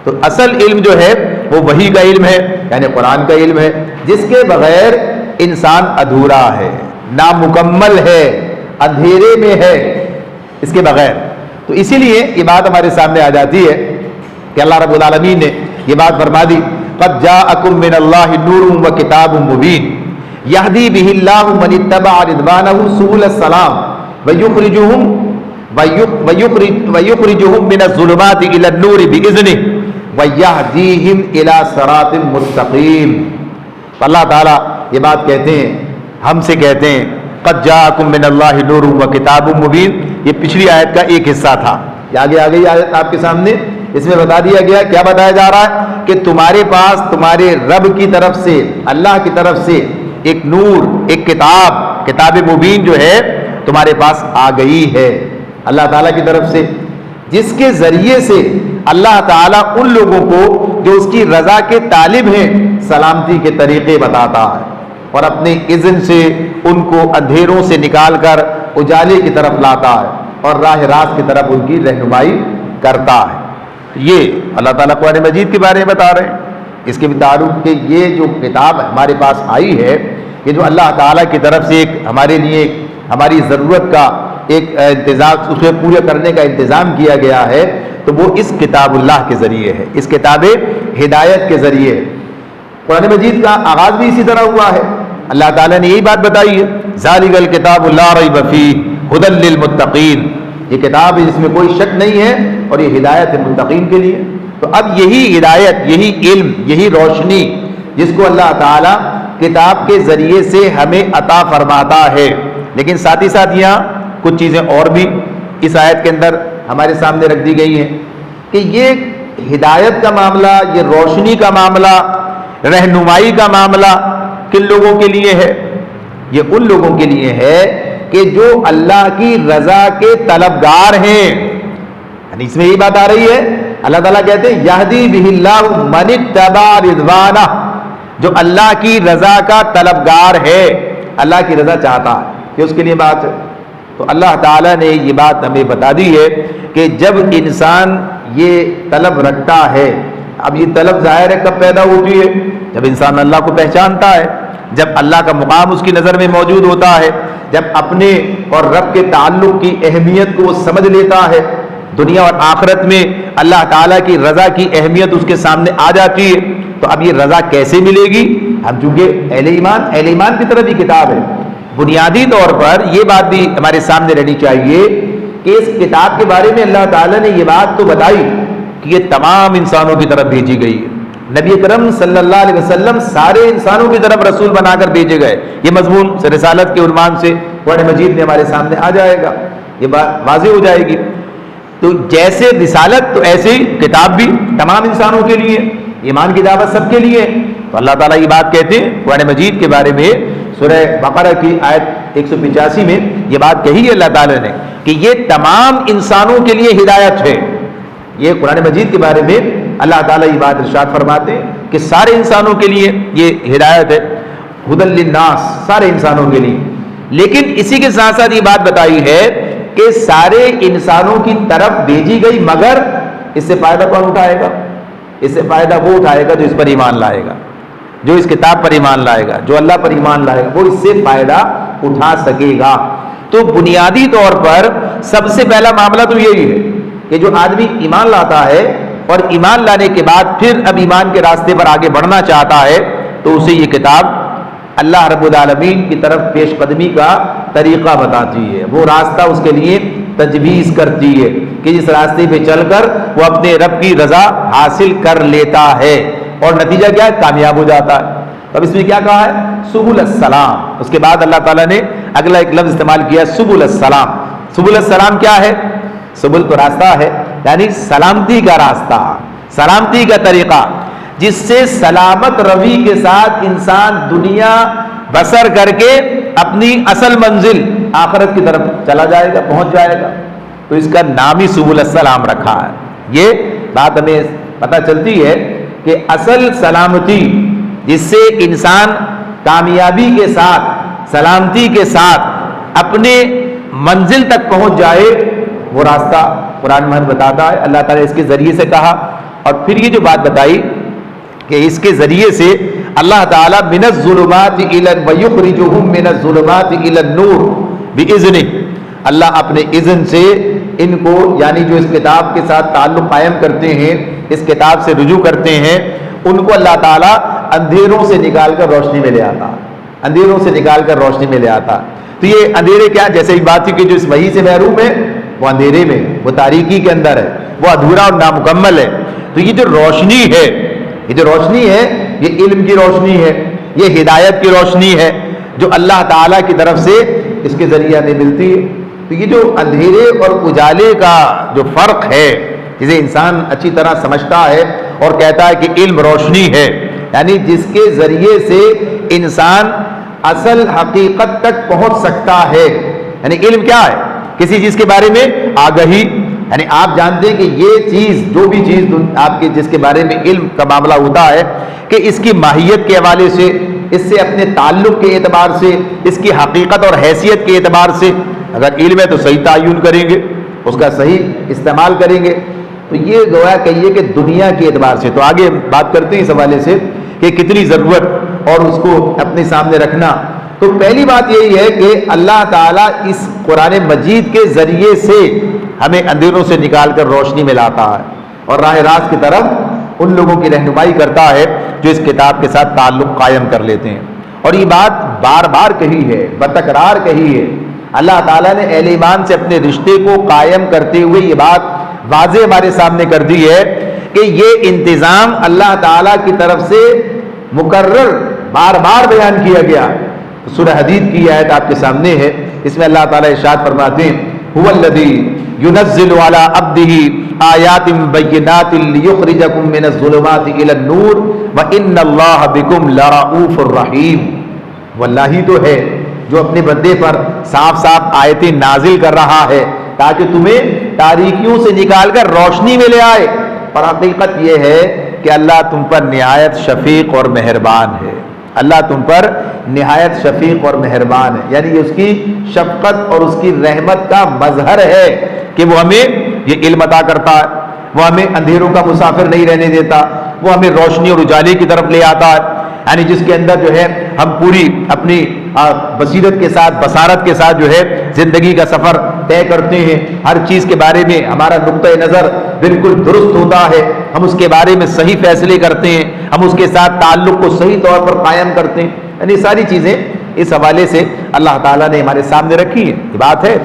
تو اصل علم جو ہے وہ وحی کا علم ہے، یعنی قرآن کا علم ہے، جس کے بغیر انسان ادھورا ہے، نامکمل ہے، اندھیرے میں ہے اس کے بغیر۔ تو اسی لیے یہ بات ہمارے سامنے آ جاتی ہے کہ اللہ رب العالمین نے یہ بات فرما دی، قد جاءکم من اللہ نور و کتاب مبین یہدی بہ اللہ من اتبع رضوانہ سبل السلام ویخرجہم من الظلمات الی النور بإذنہ ویہدیہم الی صراط مستقیم۔ اللہ تعالیٰ یہ بات کہتے ہیں، ہم سے کہتے ہیں قد جاءکم من اللہ نور و کتاب مبین۔ یہ پچھلی آیت کا ایک حصہ تھا، آگے آیت آپ کے سامنے، اس میں بتا دیا گیا، کیا بتایا جا رہا ہے کہ تمہارے پاس تمہارے رب کی طرف سے، اللہ کی طرف سے ایک نور، ایک کتاب مبین جو ہے تمہارے پاس آ گئی ہے اللہ تعالیٰ کی طرف سے، جس کے ذریعے سے اللہ تعالیٰ ان لوگوں کو جو اس کی رضا کے طالب ہیں سلامتی کے طریقے بتاتا ہے، اور اپنے اذن سے ان کو اندھیروں سے نکال کر اجالے کی طرف لاتا ہے اور راہ راست کی طرف ان کی رہنمائی کرتا ہے۔ یہ اللہ تعالیٰ قرآن مجید کے بارے میں بتا رہے ہیں، اس کے بھی تعارف کہ یہ جو کتاب ہمارے پاس آئی ہے، یہ جو اللہ تعالیٰ کی طرف سے ایک ہمارے لیے ہماری ضرورت کا ایک انتظام، اسے پورے کرنے کا انتظام کیا گیا ہے، تو وہ اس کتاب اللہ کے ذریعے ہے، اس کتاب ہدایت کے ذریعے ہے۔ قرآن مجید کا آغاز بھی اسی طرح ہوا ہے، اللہ تعالیٰ نے یہی بات بتائی ہے، ذالک الکتاب لا ریب فیہ ھدی للمتقین، یہ کتاب ہے جس میں کوئی شک نہیں ہے اور یہ ہدایت ہے متقین کے لیے۔ تو اب یہی ہدایت، یہی علم، یہی روشنی جس کو اللہ تعالیٰ کتاب کے ذریعے سے ہمیں عطا فرماتا ہے، لیکن ساتھ ہی ساتھ یہاں کچھ چیزیں اور بھی اس آیت کے اندر ہمارے سامنے رکھ دی گئی ہیں کہ یہ ہدایت کا معاملہ، یہ روشنی کا معاملہ، رہنمائی کا معاملہ کن لوگوں کے لیے ہے؟ یہ ان لوگوں کے لیے ہے کہ جو اللہ کی رضا کے طلبگار ہیں، یعنی اس میں یہی بات آ رہی ہے، اللہ تعالیٰ کہتے ہیں یہدی بہ اللہ من اتبع رضوانہ، جو اللہ کی رضا کا طلبگار ہے، اللہ کی رضا چاہتا ہے، کہ اس کے لیے بات ہے۔ تو اللہ تعالیٰ نے یہ بات ہمیں بتا دی ہے کہ جب انسان یہ طلب رکھتا ہے، اب یہ طلب ظاہر ہے کب پیدا ہوتی ہے؟ جب انسان اللہ کو پہچانتا ہے، جب اللہ کا مقام اس کی نظر میں موجود ہوتا ہے، جب اپنے اور رب کے تعلق کی اہمیت کو وہ سمجھ لیتا ہے، دنیا اور آخرت میں اللہ تعالیٰ کی رضا کی اہمیت اس کے سامنے آ جاتی ہے۔ تو اب یہ رضا کیسے ملے گی؟ ہم چونکہ اہل ایمان کی طرف یہ کتاب ہے، بنیادی طور پر یہ بات بھی ہمارے سامنے رہنی چاہیے کہ اس کتاب کے بارے میں اللہ تعالیٰ نے یہ بات تو بتائی کہ یہ تمام انسانوں کی طرف بھیجی گئی ہے، نبی اکرم صلی اللہ علیہ وسلم سارے انسانوں کی طرف رسول بنا کر بھیجے گئے۔ یہ مضمون رسالت کے عنوان سے قرآن مجید میں ہمارے سامنے آ جائے گا، یہ بات واضح ہو جائے گی۔ تو جیسے رسالت تو ایسے ہی کتاب بھی تمام انسانوں کے لیے، ایمان کی دعوت سب کے لیے۔ تو اللہ تعالیٰ یہ بات کہتے ہیں قرآن مجید کے بارے میں، سورہ بقرہ کی آیت 185 میں یہ بات کہی ہے اللہ تعالیٰ نے کہ یہ تمام انسانوں کے لیے ہدایت ہے۔ یہ قرآن مجید کے بارے میں اللہ تعالیٰ یہ بات ارشاد فرماتے ہیں کہ سارے انسانوں کے لیے یہ ہدایت ہے، ھدی للناس، سارے انسانوں کے لیے۔ لیکن اسی کے ساتھ ساتھ یہ بات بتائی ہے کہ سارے انسانوں کی طرف بھیجی گئی، مگر اس سے فائدہ کون اٹھائے گا؟ اس سے فائدہ وہ اٹھائے گا جو اس پر ایمان لائے گا، جو اس کتاب پر ایمان لائے گا، جو اللہ پر ایمان لائے گا، وہ اس سے فائدہ اٹھا سکے گا۔ تو بنیادی طور پر سب سے پہلا معاملہ تو یہی ہے کہ جو آدمی ایمان لاتا ہے اور ایمان لانے کے بعد پھر اب ایمان کے راستے پر آگے بڑھنا چاہتا ہے، تو اسے یہ کتاب اللہ رب العالمین کی طرف پیش قدمی کا طریقہ بتاتی ہے، وہ راستہ اس کے لیے تجویز کرتی ہے کہ جس راستے پہ چل کر وہ اپنے رب کی رضا حاصل کر لیتا ہے، اور نتیجہ کیا ہے؟ کامیاب ہو جاتا ہے۔ اب اس میں کیا کہا ہے؟ سبل السلام۔ اس کے بعد اللہ تعالیٰ نے اگلا ایک لفظ استعمال کیا، سبل السلام۔ سبل السلام کیا ہے؟ سبل تو راستہ ہے، یعنی سلامتی کا راستہ، سلامتی کا طریقہ، جس سے سلامت روی کے ساتھ انسان دنیا بسر کر کے اپنی اصل منزل آخرت کی طرف چلا جائے گا، پہنچ جائے گا۔ تو اس کا نام ہی سبل السلام رکھا ہے۔ یہ بات ہمیں پتہ چلتی ہے کہ اصل سلامتی جس سے انسان کامیابی کے ساتھ، سلامتی کے ساتھ اپنے منزل تک پہنچ جائے، وہ راستہ قرآن مجید بتاتا ہے۔ اللہ تعالیٰ اس کے ذریعے سے کہا اور پھر یہ جو بات بتائی کہ اس کے ذریعے سے اللہ تعالیٰ من الظلمات ویخرجہم من الظلمات الی النور باذنہ، اللہ اپنے اذن سے ان کو یعنی جو اس کتاب کے ساتھ تعلق قائم کرتے ہیں، اس کتاب سے رجوع کرتے ہیں، ان کو اللہ تعالیٰ اندھیروں سے نکال کر روشنی میں لے آتا، اندھیروں سے نکال کر روشنی میں لے آتا۔ تو یہ اندھیرے کیا، جیسے ایک بات تھی کہ جو اس وحی سے محروم ہے وہ اندھیرے میں، وہ تاریکی کے اندر ہے، وہ ادھورا اور نامکمل ہے۔ تو یہ جو روشنی ہے، یہ جو روشنی ہے، یہ علم کی روشنی ہے، یہ ہدایت کی روشنی ہے جو اللہ تعالیٰ کی طرف سے اس کے ذریعے ہمیں ملتی ہے۔ تو یہ جو اندھیرے اور اجالے کا جو فرق ہے، جسے انسان اچھی طرح سمجھتا ہے اور کہتا ہے کہ علم روشنی ہے، یعنی جس کے ذریعے سے انسان اصل حقیقت تک پہنچ سکتا ہے۔ یعنی علم کیا ہے؟ کسی چیز کے بارے میں آگہی، یعنی آپ جانتے ہیں کہ یہ چیز، جو بھی چیز آپ کے جس کے بارے میں علم کا معاملہ ہوتا ہے کہ اس کی ماہیت کے حوالے سے، اس سے اپنے تعلق کے اعتبار سے، اس کی حقیقت اور حیثیت کے اعتبار سے، اگر علم ہے تو صحیح تعین کریں گے، اس کا صحیح استعمال کریں گے۔ تو یہ گویا کہیے کہ دنیا کے اعتبار سے، تو آگے بات کرتے ہیں اس حوالے سے کہ کتنی ضرورت اور اس کو اپنے سامنے رکھنا۔ تو پہلی بات یہی ہے کہ اللہ تعالیٰ اس قرآن مجید کے ذریعے سے ہمیں اندھیروں سے نکال کر روشنی میں لاتا ہے اور راہ راست کی طرف ان لوگوں کی رہنمائی کرتا ہے جو اس کتاب کے ساتھ تعلق قائم کر لیتے ہیں۔ اور یہ بات بار بار کہی ہے، بتکرار کہی ہے، اللہ تعالیٰ نے اہل ایمان سے اپنے رشتے کو قائم کرتے ہوئے یہ بات واضح ہمارے سامنے کر دی ہے کہ یہ انتظام اللہ تعالیٰ کی طرف سے مقرر بار بار بیان کیا گیا۔ سورہ حدید کی آیت آپ کے سامنے ہے، اس میں اللہ تعالیٰ ارشاد فرماتے ہیں هو الذی ينزل على عبده آیات بینات لیخرجکم من الظلمات الی النور وان اللہ بکم لرؤوف الرحیم۔ واللہ ہی تو ہے جو اپنے بندے پر صاف صاف آیتیں نازل کر رہا ہے تاکہ تمہیں تاریکیوں سے نکال کر روشنی میں لے آئے۔ پر حقیقت یہ ہے کہ اللہ تم پر نہایت شفیق اور مہربان ہے، اللہ تم پر نہایت شفیق اور مہربان ہے، یعنی اس کی شفقت اور اس کی رحمت کا مظہر ہے کہ وہ ہمیں یہ علم عطا کرتا ہے، وہ ہمیں اندھیروں کا مسافر نہیں رہنے دیتا، وہ ہمیں روشنی اور اجالے کی طرف لے آتا ہے، یعنی جس کے اندر جو ہے ہم پوری اپنی بصیرت کے ساتھ، بصارت کے ساتھ جو ہے زندگی کا سفر طے کرتے ہیں، ہر چیز کے بارے میں ہمارا نقطۂ نظر بالکل درست ہوتا ہے، ہم اس کے بارے میں صحیح فیصلے کرتے ہیں، ہم اس کے ساتھ تعلق کو صحیح طور پر قائم کرتے ہیں، یعنی ساری چیزیں اس حوالے سے اللہ تعالیٰ نے ہمارے سامنے رکھی ہیں۔ یہ بات ہے